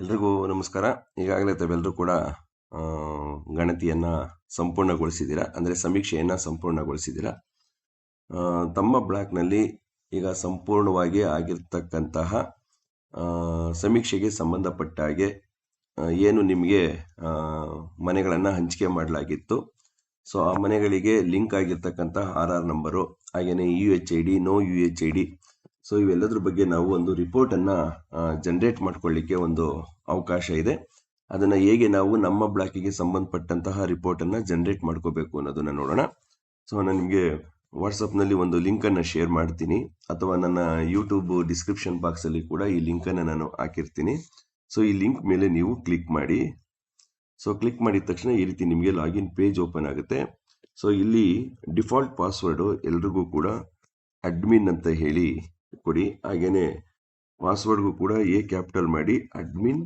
ಎಲ್ರಿಗೂ ನಮಸ್ಕಾರ. ಈಗಾಗಲೇ ತಾವೆಲ್ಲರೂ ಕೂಡ ಆ, ಗಣತಿಯನ್ನ ಸಂಪೂರ್ಣಗೊಳಿಸಿದ್ದೀರಾ, ಅಂದರೆ ಸಮೀಕ್ಷೆಯನ್ನ ಸಂಪೂರ್ಣಗೊಳಿಸಿದ್ದೀರಾ. ತಮ್ಮ ಬ್ಲಾಕ್ನಲ್ಲಿ ಈಗ ಸಂಪೂರ್ಣವಾಗಿ ಆಗಿರ್ತಕ್ಕಂತಹ ಸಮೀಕ್ಷೆಗೆ ಸಂಬಂಧಪಟ್ಟ ಹಾಗೆ ಏನು ನಿಮಗೆ ಮನೆಗಳನ್ನು ಹಂಚಿಕೆ ಮಾಡಲಾಗಿತ್ತು, ಸೊ ಆ ಮನೆಗಳಿಗೆ ಲಿಂಕ್ ಆಗಿರ್ತಕ್ಕಂತಹ RR ನಂಬರು, ಹಾಗೆಯೇ UHID, ನೋ UHID, ಸೊ ಇವೆಲ್ಲದ್ರ ಬಗ್ಗೆ ನಾವು ಒಂದು ರಿಪೋರ್ಟನ್ನು ಜನರೇಟ್ ಮಾಡ್ಕೊಳ್ಳಿಕ್ಕೆ ಒಂದು ಅವಕಾಶ ಇದೆ. ಅದನ್ನು ಹೇಗೆ ನಾವು ನಮ್ಮ ಬ್ಲಾಕಿಗೆ ಸಂಬಂಧಪಟ್ಟಂತಹ ರಿಪೋರ್ಟನ್ನು ಜನರೇಟ್ ಮಾಡ್ಕೋಬೇಕು ಅನ್ನೋದನ್ನು ನೋಡೋಣ. ಸೊ ನಾನು ನಿಮಗೆ ವಾಟ್ಸಪ್ನಲ್ಲಿ ಒಂದು ಲಿಂಕನ್ನು ಶೇರ್ ಮಾಡ್ತೀನಿ, ಅಥವಾ ನನ್ನ ಯೂಟ್ಯೂಬ್ ಡಿಸ್ಕ್ರಿಪ್ಷನ್ ಬಾಕ್ಸಲ್ಲಿ ಕೂಡ ಈ ಲಿಂಕನ್ನು ನಾನು ಹಾಕಿರ್ತೀನಿ. ಸೊ ಈ ಲಿಂಕ್ ಮೇಲೆ ನೀವು ಕ್ಲಿಕ್ ಮಾಡಿ. ಸೊ ಕ್ಲಿಕ್ ಮಾಡಿದ ತಕ್ಷಣ ಈ ರೀತಿ ನಿಮಗೆ ಲಾಗಿನ್ ಪೇಜ್ ಓಪನ್ ಆಗುತ್ತೆ. ಸೊ ಇಲ್ಲಿ ಡಿಫಾಲ್ಟ್ ಪಾಸ್ವರ್ಡು ಎಲ್ರಿಗೂ ಕೂಡ ಅಡ್ಮಿನ್ ಅಂತ ಹೇಳಿ ಕೊಡಿ. ಹಾಗೇನೆ ಪಾಸ್ವರ್ಡ್ಗೂ ಕೂಡ A ಕ್ಯಾಪಿಟಲ್ ಮಾಡಿ admin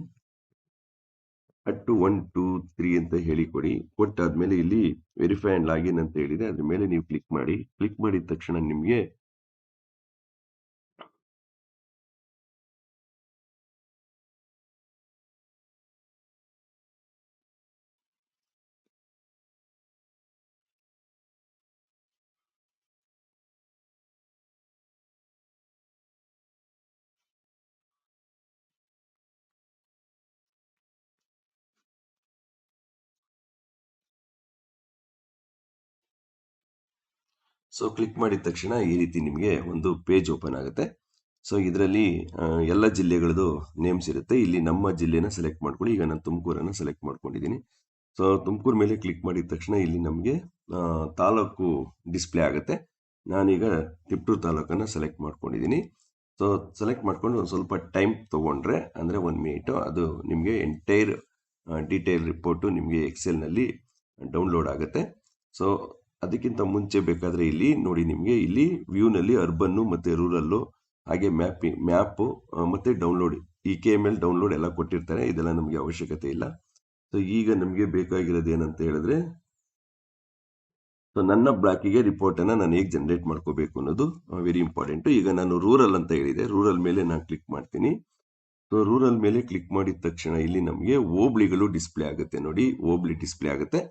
@123 ಅಂತ ಹೇಳಿ ಕೊಡಿ. ಕೊಟ್ಟಾದ್ಮೇಲೆ ಇಲ್ಲಿ ವೆರಿಫೈ ಅಂಡ್ ಲಾಗಿನ್ ಅಂತ ಹೇಳಿದೆ, ಅದ್ರ ಮೇಲೆ ನೀವು ಕ್ಲಿಕ್ ಮಾಡಿ. ಕ್ಲಿಕ್ ಮಾಡಿದ ತಕ್ಷಣ ನಿಮಗೆ ಸೊ ಕ್ಲಿಕ್ ಮಾಡಿದ ತಕ್ಷಣ ಈ ರೀತಿ ನಿಮಗೆ ಒಂದು ಪೇಜ್ ಓಪನ್ ಆಗುತ್ತೆ. ಸೊ ಇದರಲ್ಲಿ ಎಲ್ಲ ಜಿಲ್ಲೆಗಳದ್ದು ನೇಮ್ಸ್ ಇರುತ್ತೆ. ಇಲ್ಲಿ ನಮ್ಮ ಜಿಲ್ಲೆನ ಸೆಲೆಕ್ಟ್ ಮಾಡ್ಕೊಳ್ಳಿ. ಈಗ ನಾನು ತುಮಕೂರನ್ನು ಸೆಲೆಕ್ಟ್ ಮಾಡ್ಕೊಂಡಿದ್ದೀನಿ. ಸೊ ತುಮಕೂರು ಮೇಲೆ ಕ್ಲಿಕ್ ಮಾಡಿದ ತಕ್ಷಣ ಇಲ್ಲಿ ನಮಗೆ ತಾಲೂಕು ಡಿಸ್ಪ್ಲೇ ಆಗುತ್ತೆ. ನಾನೀಗ ತಿಪ್ಟೂರು ತಾಲೂಕನ್ನು ಸೆಲೆಕ್ಟ್ ಮಾಡ್ಕೊಂಡಿದ್ದೀನಿ. ಸೊ ಸೆಲೆಕ್ಟ್ ಮಾಡ್ಕೊಂಡು ಒಂದು ಸ್ವಲ್ಪ ಟೈಮ್ ತೊಗೊಂಡ್ರೆ, ಅಂದರೆ 1 ಮಿನಿಟು, ಅದು ನಿಮಗೆ ಎಂಟೈರ್ ಡೀಟೇಲ್ ರಿಪೋರ್ಟು ನಿಮಗೆ ಎಕ್ಸೆಲ್ನಲ್ಲಿ ಡೌನ್ಲೋಡ್ ಆಗುತ್ತೆ. ಸೊ ಅದಕ್ಕಿಂತ ಮುಂಚೆ ಬೇಕಾದರೆ ಇಲ್ಲಿ ನೋಡಿ, ನಿಮಗೆ ಇಲ್ಲಿ ವ್ಯೂನಲ್ಲಿ ಅರ್ಬನ್ನು ಮತ್ತು ರೂರಲ್ಲು, ಹಾಗೆ ಮ್ಯಾಪು ಮತ್ತು ಡೌನ್ಲೋಡ್, ಈ KML ಡೌನ್ಲೋಡ್ ಎಲ್ಲ ಕೊಟ್ಟಿರ್ತಾರೆ. ಇದೆಲ್ಲ ನಮಗೆ ಅವಶ್ಯಕತೆ ಇಲ್ಲ. ಸೊ ಈಗ ನಮಗೆ ಬೇಕಾಗಿರೋದು ಏನಂತ ಹೇಳಿದ್ರೆ, ಸೊ ನನ್ನ ಬ್ಲಾಕಿಗೆ ರಿಪೋರ್ಟನ್ನು ನಾನು ಹೇಗೆ ಜನರೇಟ್ ಮಾಡ್ಕೋಬೇಕು ಅನ್ನೋದು ವೆರಿ ಇಂಪಾರ್ಟೆಂಟು. ಈಗ ನಾನು ರೂರಲ್ ಅಂತ ಹೇಳಿದೆ, ರೂರಲ್ ಮೇಲೆ ನಾನು ಕ್ಲಿಕ್ ಮಾಡ್ತೀನಿ. ಸೊ ರೂರಲ್ ಮೇಲೆ ಕ್ಲಿಕ್ ಮಾಡಿದ ತಕ್ಷಣ ಇಲ್ಲಿ ನಮಗೆ ಹೋಬಳಿಗಳು ಡಿಸ್ಪ್ಲೇ ಆಗುತ್ತೆ. ನೋಡಿ, ಹೋಬಳಿ ಡಿಸ್ಪ್ಲೇ ಆಗುತ್ತೆ.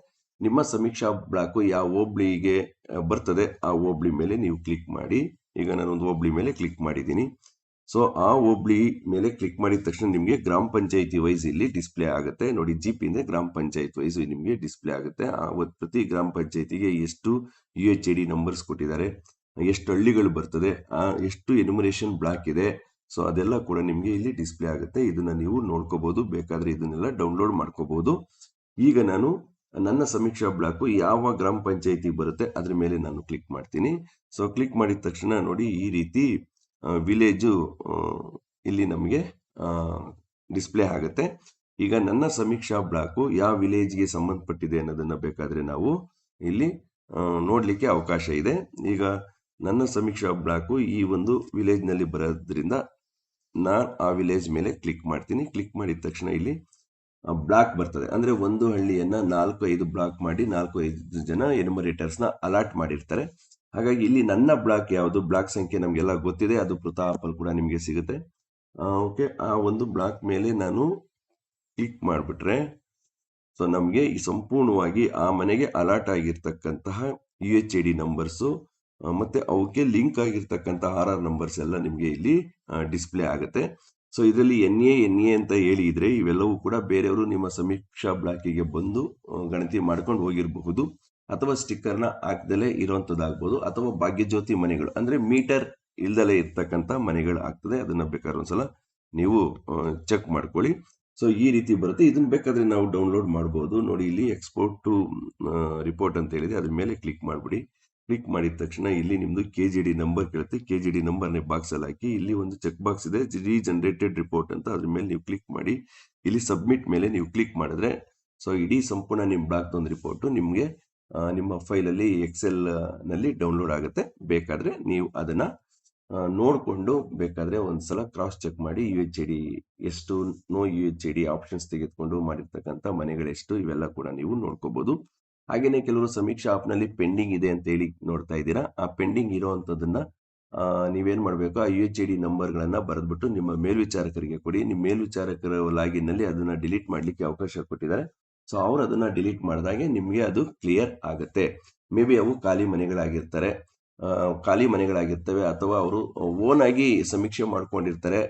ನಿಮ್ಮ ಸಮೀಕ್ಷಾ ಬ್ಲಾಕು ಯಾವ ಹೋಬಳಿಗೆ ಬರ್ತದೆ ಆ ಹೋಬಳಿ ಮೇಲೆ ನೀವು ಕ್ಲಿಕ್ ಮಾಡಿ. ಈಗ ನಾನೊಂದು ಹೋಬಳಿ ಮೇಲೆ ಕ್ಲಿಕ್ ಮಾಡಿದ್ದೀನಿ. ಸೊ ಆ ಹೋಬಳಿ ಮೇಲೆ ಕ್ಲಿಕ್ ಮಾಡಿದ ತಕ್ಷಣ ನಿಮಗೆ ಗ್ರಾಮ ಪಂಚಾಯತಿ ವೈಸ್ ಇಲ್ಲಿ ಡಿಸ್ಪ್ಲೇ ಆಗುತ್ತೆ. ನೋಡಿ, GP ಇಂದ ಗ್ರಾಮ ಪಂಚಾಯತ್ ವೈಸ್ ನಿಮಗೆ ಡಿಸ್ಪ್ಲೇ ಆಗುತ್ತೆ. ಪ್ರತಿ ಗ್ರಾಮ ಪಂಚಾಯತಿಗೆ ಎಷ್ಟು UHID ನಂಬರ್ಸ್ ಕೊಟ್ಟಿದ್ದಾರೆ, ಎಷ್ಟು ಹಳ್ಳಿಗಳು ಬರ್ತದೆ, ಎಷ್ಟು ಎನ್ಯುಮರೇಷನ್ ಬ್ಲಾಕ್ ಇದೆ, ಸೊ ಅದೆಲ್ಲ ಕೂಡ ನಿಮಗೆ ಇಲ್ಲಿ ಡಿಸ್ಪ್ಲೇ ಆಗುತ್ತೆ. ಇದನ್ನ ನೀವು ನೋಡ್ಕೋಬಹುದು, ಬೇಕಾದ್ರೆ ಇದನ್ನೆಲ್ಲ ಡೌನ್ಲೋಡ್ ಮಾಡ್ಕೋಬಹುದು. ಈಗ ನಾನು ನನ್ನ ಸಮೀಕ್ಷಾ ಬ್ಲಾಕು ಯಾವ ಗ್ರಾಮ ಪಂಚಾಯತಿ ಬರುತ್ತೆ ಅದ್ರ ಮೇಲೆ ನಾನು ಕ್ಲಿಕ್ ಮಾಡ್ತೀನಿ. ಸೊ ಕ್ಲಿಕ್ ಮಾಡಿದ ತಕ್ಷಣ ನೋಡಿ, ಈ ರೀತಿ ವಿಲೇಜು ಇಲ್ಲಿ ನಮಗೆ ಡಿಸ್ಪ್ಲೇ ಆಗುತ್ತೆ. ಈಗ ನನ್ನ ಸಮೀಕ್ಷಾ ಬ್ಲಾಕು ಯಾವ ವಿಲೇಜ್ಗೆ ಸಂಬಂಧಪಟ್ಟಿದೆ ಅನ್ನೋದನ್ನ ಬೇಕಾದ್ರೆ ನಾವು ಇಲ್ಲಿ ನೋಡ್ಲಿಕ್ಕೆ ಅವಕಾಶ ಇದೆ. ಈಗ ನನ್ನ ಸಮೀಕ್ಷಾ ಬ್ಲಾಕು ಈ ಒಂದು ವಿಲೇಜ್ ನಲ್ಲಿ ಬರೋದ್ರಿಂದ ನಾನು ಆ ವಿಲೇಜ್ ಮೇಲೆ ಕ್ಲಿಕ್ ಮಾಡ್ತೀನಿ. ಕ್ಲಿಕ್ ಮಾಡಿದ ತಕ್ಷಣ ಇಲ್ಲಿ ಬ್ಲಾಕ್ ಬರ್ತದೆ. ಅಂದ್ರೆ ಒಂದು ಹಳ್ಳಿಯನ್ನ 4-5 ಬ್ಲಾಕ್ ಮಾಡಿ 4-5 ಜನ ಎನ್ಯುಮರೇಟರ್ಸ್ ನ ಅಲಾಟ್ ಮಾಡಿರ್ತಾರೆ. ಹಾಗಾಗಿ ಇಲ್ಲಿ ನನ್ನ ಬ್ಲಾಕ್ ಯಾವುದು, ಬ್ಲಾಕ್ ಸಂಖ್ಯೆ ನಮಗೆಲ್ಲ ಗೊತ್ತಿದೆ, ಅದು ಪ್ರತಾಪಲ್ಲಿ ಕೂಡ ನಿಮಗೆ ಸಿಗುತ್ತೆ. ಓಕೆ, ಆ ಒಂದು ಬ್ಲಾಕ್ ಮೇಲೆ ನಾನು ಕ್ಲಿಕ್ ಮಾಡಿಬಿಟ್ರೆ ಸೊ ನಮಗೆ ಈ ಸಂಪೂರ್ಣವಾಗಿ ಆ ಮನೆಗೆ ಅಲಾಟ್ ಆಗಿರ್ತಕ್ಕಂತಹ UHID ನಂಬರ್ಸು ಮತ್ತೆ ಅವಕ್ಕೆ ಲಿಂಕ್ ಆಗಿರ್ತಕ್ಕಂತಹ RR ನಂಬರ್ಸ್ ಎಲ್ಲ ನಿಮಗೆ ಇಲ್ಲಿ ಡಿಸ್ಪ್ಲೇ ಆಗುತ್ತೆ. ಸೊ ಇದರಲ್ಲಿ NA ಅಂತ ಹೇಳಿ ಇದ್ರೆ ಇವೆಲ್ಲವೂ ಕೂಡ ಬೇರೆಯವರು ನಿಮ್ಮ ಸಮೀಕ್ಷಾ ಬ್ಲಾಕಿಗೆ ಬಂದು ಗಣತಿ ಮಾಡ್ಕೊಂಡು ಹೋಗಿರಬಹುದು, ಅಥವಾ ಸ್ಟಿಕ್ಕರ್ನ ಹಾಕ್ದಲೇ ಇರುವಂತದ್ದಾಗ್ಬೋದು, ಅಥವಾ ಭಾಗ್ಯಜ್ಯೋತಿ ಮನೆಗಳು ಅಂದ್ರೆ ಮೀಟರ್ ಇಲ್ದಲೇ ಇರ್ತಕ್ಕಂಥ ಮನೆಗಳು ಆಗ್ತದೆ. ಅದನ್ನ ಬೇಕಾದ್ರೆ ಒಂದ್ಸಲ ನೀವು ಚೆಕ್ ಮಾಡ್ಕೊಳ್ಳಿ. ಸೊ ಈ ರೀತಿ ಬರುತ್ತೆ. ಇದನ್ನ ಬೇಕಾದ್ರೆ ನಾವು ಡೌನ್ಲೋಡ್ ಮಾಡಬಹುದು. ನೋಡಿ, ಇಲ್ಲಿ ಎಕ್ಸ್ಪೋರ್ಟ್ ಟು ರಿಪೋರ್ಟ್ ಅಂತ ಹೇಳಿದೆ, ಅದ್ರ ಮೇಲೆ ಕ್ಲಿಕ್ ಮಾಡ್ಬಿಡಿ. ಕ್ಲಿಕ್ ಮಾಡಿದ ತಕ್ಷಣ ಇಲ್ಲಿ ನಿಮ್ದು KGD ನಂಬರ್ ಕೇಳುತ್ತೆ. KGD ನಂಬರ್ನ ಬಾಕ್ಸ್ ಅಲ್ಲಿ ಹಾಕಿ, ಇಲ್ಲಿ ಒಂದು ಚೆಕ್ ಬಾಕ್ಸ್ ಇದೆ, ರೀಜನರೇಟೆಡ್ ರಿಪೋರ್ಟ್ ಅಂತ, ಅದ್ರ ಮೇಲೆ ನೀವು ಕ್ಲಿಕ್ ಮಾಡಿ. ಇಲ್ಲಿ ಸಬ್ಮಿಟ್ ಮೇಲೆ ನೀವು ಕ್ಲಿಕ್ ಮಾಡಿದ್ರೆ ಸೊ ಇಡೀ ಸಂಪೂರ್ಣ ನಿಮ್ಮ ಬ್ಲಾಕ್ ಒಂದು ರಿಪೋರ್ಟ್ ನಿಮ್ಗೆ ನಿಮ್ಮ ಫೈಲಲ್ಲಿ ಎಕ್ಸೆಲ್ ನಲ್ಲಿ ಡೌನ್ಲೋಡ್ ಆಗುತ್ತೆ. ಬೇಕಾದ್ರೆ ನೀವು ಅದನ್ನ ನೋಡಿಕೊಂಡು ಬೇಕಾದ್ರೆ ಒಂದ್ಸಲ ಕ್ರಾಸ್ ಚೆಕ್ ಮಾಡಿ, UHID ಎಷ್ಟು, ನೋ UHID ಆಪ್ಷನ್ಸ್ ತೆಗೆದುಕೊಂಡು ಮಾಡಿರ್ತಕ್ಕಂಥ ಮನೆಗಳೆಷ್ಟು, ಇವೆಲ್ಲ ಕೂಡ ನೀವು ನೋಡ್ಕೋಬಹುದು. ಹಾಗೇನೆ ಕೆಲವರು ಸಮೀಕ್ಷಾ ಆಪ್ ನಲ್ಲಿ ಪೆಂಡಿಂಗ್ ಇದೆ ಅಂತ ಹೇಳಿ ನೋಡ್ತಾ ಇದ್ದೀರಾ. ಆ ಪೆಂಡಿಂಗ್ ಇರೋವಂಥದ್ದನ್ನ ನೀವೇನ್ ಮಾಡಬೇಕು, ಆ UHID ನಂಬರ್ಗಳನ್ನ ಬರೆದ್ಬಿಟ್ಟು ನಿಮ್ಮ ಮೇಲ್ವಿಚಾರಕರಿಗೆ ಕೊಡಿ. ನಿಮ್ಮ ಮೇಲ್ವಿಚಾರಕರ ಲಾಗಿನ್ ನಲ್ಲಿ ಅದನ್ನ ಡಿಲೀಟ್ ಮಾಡ್ಲಿಕ್ಕೆ ಅವಕಾಶ ಕೊಟ್ಟಿದ್ದಾರೆ. ಸೊ ಅವ್ರು ಅದನ್ನ ಡಿಲೀಟ್ ಮಾಡಿದಾಗೆ ನಿಮ್ಗೆ ಅದು ಕ್ಲಿಯರ್ ಆಗುತ್ತೆ. ಮೇ ಬಿ ಅವು ಖಾಲಿ ಮನೆಗಳಾಗಿರ್ತವೆ ಅಥವಾ ಅವರು ಓನ್ ಆಗಿ ಸಮೀಕ್ಷೆ ಮಾಡ್ಕೊಂಡಿರ್ತಾರೆ.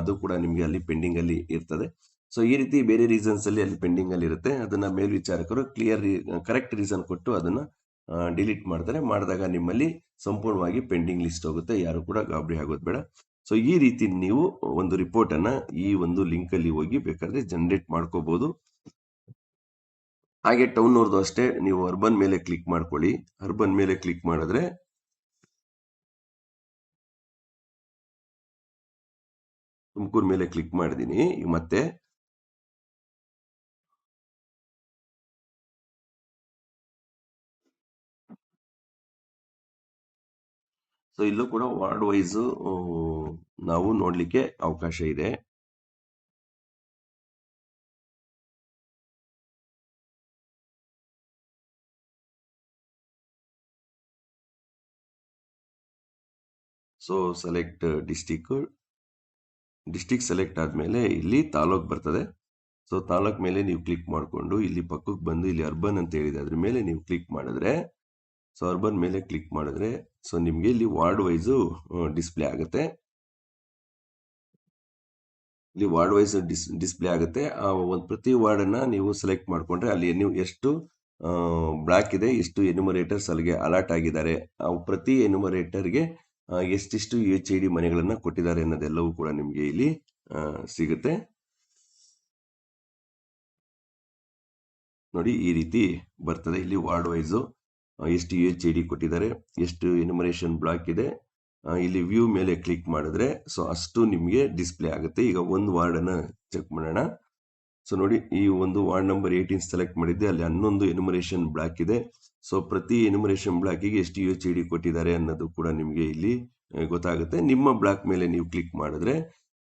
ಅದು ಕೂಡ ನಿಮ್ಗೆ ಅಲ್ಲಿ ಪೆಂಡಿಂಗ್ ಅಲ್ಲಿ ಇರ್ತದೆ. ಸೊ ಈ ರೀತಿ ಬೇರೆ ರೀಸನ್ಸ್ ಅಲ್ಲಿ ಅಲ್ಲಿ ಪೆಂಡಿಂಗ್ ಅಲ್ಲಿ ಇರುತ್ತೆ. ಅದನ್ನ ಮೇಲ್ವಿಚಾರಕರು ಕರೆಕ್ಟ್ ರೀಸನ್ ಕೊಟ್ಟು ಅದನ್ನ ಡಿಲೀಟ್ ಮಾಡ್ತಾರೆ. ಮಾಡಿದಾಗ ನಿಮ್ಮಲ್ಲಿ ಸಂಪೂರ್ಣವಾಗಿ ಪೆಂಡಿಂಗ್ ಲಿಸ್ಟ್ ಹೋಗುತ್ತೆ. ಯಾರು ಕೂಡ ಗಾಬರಿ ಆಗೋದು ಬೇಡ. ಸೊ ಈ ರೀತಿ ನೀವು ಒಂದು ರಿಪೋರ್ಟ್ ಅನ್ನ ಈ ಒಂದು ಲಿಂಕ್ ಅಲ್ಲಿ ಹೋಗಿ ಬೇಕಾದ್ರೆ ಜನರೇಟ್ ಮಾಡ್ಕೋಬಹುದು. ಹಾಗೆ ಟೌನ್ ಅವ್ರದ್ದು ಅಷ್ಟೇ, ನೀವು ಅರ್ಬನ್ ಮೇಲೆ ಕ್ಲಿಕ್ ಮಾಡ್ಕೊಳ್ಳಿ. ಅರ್ಬನ್ ಮೇಲೆ ಕ್ಲಿಕ್ ಮಾಡಿದ್ರೆ ತುಮಕೂರು ಮೇಲೆ ಕ್ಲಿಕ್ ಮಾಡಿದೀನಿ. ಈಗ ಮತ್ತೆ ಸೊ ಇಲ್ಲೂ ಕೂಡ ವಾರ್ಡ್ ವೈಸ್ ನಾವು ನೋಡ್ಲಿಕ್ಕೆ ಅವಕಾಶ ಇದೆ. ಸೊ ಸೆಲೆಕ್ಟ್ ಡಿಸ್ಟಿಕ್ ಸೆಲೆಕ್ಟ್ ಆದ್ಮೇಲೆ ಇಲ್ಲಿ ತಾಲೂಕ್ ಬರ್ತದೆ. ಸೊ ತಾಲೂಕ್ ಮೇಲೆ ನೀವು ಕ್ಲಿಕ್ ಮಾಡಿಕೊಂಡು ಇಲ್ಲಿ ಪಕ್ಕಕ್ಕೆ ಬಂದು ಇಲ್ಲಿ ಅರ್ಬನ್ ಅಂತ ಹೇಳಿದೆ, ಅದ್ರ ಮೇಲೆ ನೀವು ಕ್ಲಿಕ್ ಮಾಡಿದ್ರೆ, ಸೊ ಅರ್ಬನ್ ಮೇಲೆ ಕ್ಲಿಕ್ ಮಾಡಿದ್ರೆ ಸೊ ನಿಮ್ಗೆ ಇಲ್ಲಿ ವಾರ್ಡ್ ವೈಸ್ ಡಿಸ್ಪ್ಲೇ ಆಗುತ್ತೆ. ಇಲ್ಲಿ ವಾರ್ಡ್ ವೈಸ್ ಡಿಸ್ಪ್ಲೇ ಆಗುತ್ತೆ. ಆ ಒಂದು ಪ್ರತಿ ವಾರ್ಡ್ ಅನ್ನ ನೀವು ಸೆಲೆಕ್ಟ್ ಮಾಡ್ಕೊಂಡ್ರೆ ಅಲ್ಲಿ ನೀವು ಎಷ್ಟು ಬ್ಲಾಕ್ ಇದೆ, ಎಷ್ಟು ಎನ್ಯುಮರೇಟರ್ಸ್ ಅಲ್ಲಿಗೆ ಅಲಾಟ್ ಆಗಿದ್ದಾರೆ, ಪ್ರತಿ ಎನ್ಯುಮರೇಟರ್ಗೆ ಎಷ್ಟಿಷ್ಟು UHID ಮನೆಗಳನ್ನ ಕೊಟ್ಟಿದ್ದಾರೆ ಅನ್ನೋದೆಲ್ಲವೂ ಕೂಡ ನಿಮ್ಗೆ ಇಲ್ಲಿ ಸಿಗುತ್ತೆ. ನೋಡಿ ಈ ರೀತಿ ಬರ್ತದೆ. ಇಲ್ಲಿ ವಾರ್ಡ್ ವೈಸ್ ಎಷ್ಟು UHID ಕೊಟ್ಟಿದ್ದಾರೆ, ಎಷ್ಟು ಎನ್ಯುಮರೇಷನ್ ಬ್ಲಾಕ್ ಇದೆ. ಇಲ್ಲಿ ವ್ಯೂ ಮೇಲೆ ಕ್ಲಿಕ್ ಮಾಡಿದ್ರೆ ಸೊ ಅಷ್ಟು ನಿಮ್ಗೆ ಡಿಸ್ಪ್ಲೇ ಆಗುತ್ತೆ. ಈಗ ಒಂದು ವಾರ್ಡ್ ಅನ್ನ ಚೆಕ್ ಮಾಡೋಣ. ಸೊ ನೋಡಿ, ಈ ಒಂದು ವಾರ್ಡ್ ನಂಬರ್ 18 ಸೆಲೆಕ್ಟ್ ಮಾಡಿದ್ದೆ, ಅಲ್ಲಿ 11 ಎನ್ಯುಮರೇಷನ್ ಬ್ಲಾಕ್ ಇದೆ. ಸೊ ಪ್ರತಿ ಎನ್ಯುಮರೇಷನ್ ಬ್ಲಾಕಿಗೆ ಎಷ್ಟು UHID ಕೊಟ್ಟಿದ್ದಾರೆ ಅನ್ನೋದು ಕೂಡ ನಿಮ್ಗೆ ಇಲ್ಲಿ ಗೊತ್ತಾಗುತ್ತೆ. ನಿಮ್ಮ ಬ್ಲಾಕ್ ಮೇಲೆ ನೀವು ಕ್ಲಿಕ್ ಮಾಡಿದ್ರೆ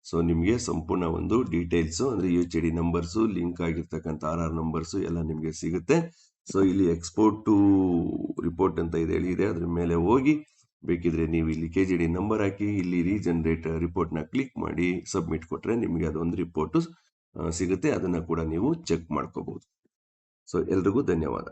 ಸೊ ನಿಮ್ಗೆ ಸಂಪೂರ್ಣ ಒಂದು ಡೀಟೇಲ್ಸ್ ಅಂದ್ರೆ UHID ನಂಬರ್ಸ್, ಲಿಂಕ್ ಆಗಿರ್ತಕ್ಕಂಥ RR ನಂಬರ್ಸ್ ಎಲ್ಲ ನಿಮ್ಗೆ ಸಿಗುತ್ತೆ. ಸೊ ಇಲ್ಲಿ ಎಕ್ಸ್ಪೋರ್ಟ್ ಟು ರಿಪೋರ್ಟ್ ಅಂತ ಇದೆ, ಅದ್ರ ಮೇಲೆ ಹೋಗಿ ಬೇಕಿದ್ರೆ ನೀವು ಇಲ್ಲಿ KGD ನಂಬರ್ ಹಾಕಿ ಇಲ್ಲಿ ರೀಜನರೇಟ್ ರಿಪೋರ್ಟ್ ನ ಕ್ಲಿಕ್ ಮಾಡಿ ಸಬ್ಮಿಟ್ ಕೊಟ್ರೆ ನಿಮ್ಗೆ ಅದೊಂದು ರಿಪೋರ್ಟ್ ಸಿಗುತ್ತೆ. ಅದನ್ನ ಕೂಡ ನೀವು ಚೆಕ್ ಮಾಡ್ಕೋಬಹುದು. ಸೊ ಎಲ್ರಿಗೂ ಧನ್ಯವಾದ.